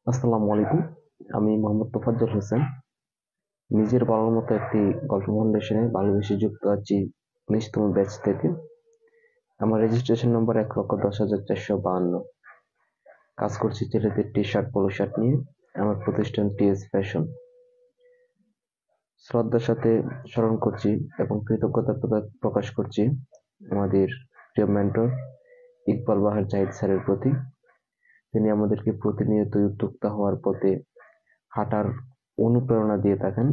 আসসালামু আলাইকুম। আমি মোহাম্মদ তোফাজ্জল হোসেন। নিজের বলার মতো একটি গল্প ফাউন্ডেশনে ভালোবেসে যুক্ত আছি 19তম ব্যাচ থেকে। আমার রেজিস্ট্রেশন নম্বর 1,10,452। কাজ করছি ছেলেদের টি শার্ট পোলো শার্ট নিয়ে। আমার প্রতিষ্ঠান টিএস ফ্যাশন। শ্রদ্ধার সাথে স্মরণ করছি এবং কৃতজ্ঞতা প্রকাশ করছি আমাদের প্রিয় মেন্টর ইকবাল বাহার জাহিদ স্যারের প্রতি। তিনি আমাদেরকে প্রতিনিয়ত উদ্যোক্তা হওয়ার পথে হাঁটার অনুপ্রেরণা দিয়ে থাকেন।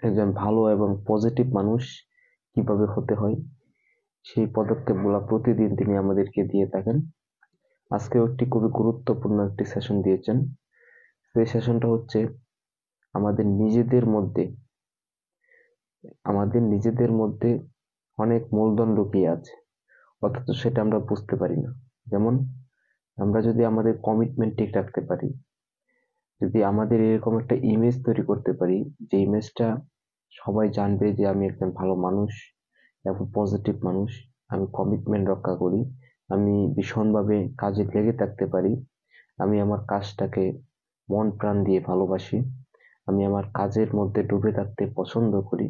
একজন ভালো এবং পজিটিভ মানুষ কিভাবে হতে হয় সেই পদক্ষেপগুলো প্রতিদিন তিনি আমাদেরকে দিয়ে থাকেন। আজকেও একটি খুবই গুরুত্বপূর্ণ একটি সেশন দিয়েছেন। সেই সেশনটা হচ্ছে আমাদের নিজেদের মধ্যে অনেক মূলধন লুকিয়ে আছে, অথচ সেটা আমরা বুঝতে পারি না। যেমন, আমরা যদি আমাদের কমিটমেন্ট ঠিক রাখতে পারি, যদি আমাদের এরকম একটা ইমেজ তৈরি করতে পারি, যে ইমেজটা সবাই জানবে যে আমি একজন ভালো মানুষ এবং পজিটিভ মানুষ, আমি কমিটমেন্ট রক্ষা করি, আমি ভীষণভাবে কাজে লেগে থাকতে পারি, আমি আমার কাজটাকে মন প্রাণ দিয়ে ভালোবাসি, আমি আমার কাজের মধ্যে ডুবে থাকতে পছন্দ করি,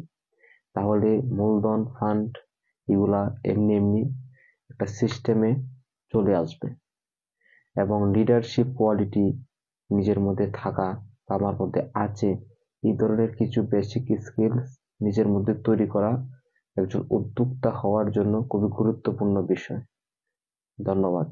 তাহলে মূলধন ফান্ড এগুলা এমনি এমনি একটা সিস্টেমে চলে আসবে। এবং লিডারশিপ কোয়ালিটি নিজের মধ্যে থাকা বা আমার মধ্যে আছে, এই ধরনের কিছু বেসিক স্কিলস নিজের মধ্যে তৈরি করা একজন উদ্যোক্তা হওয়ার জন্য খুবই গুরুত্বপূর্ণ বিষয়। ধন্যবাদ।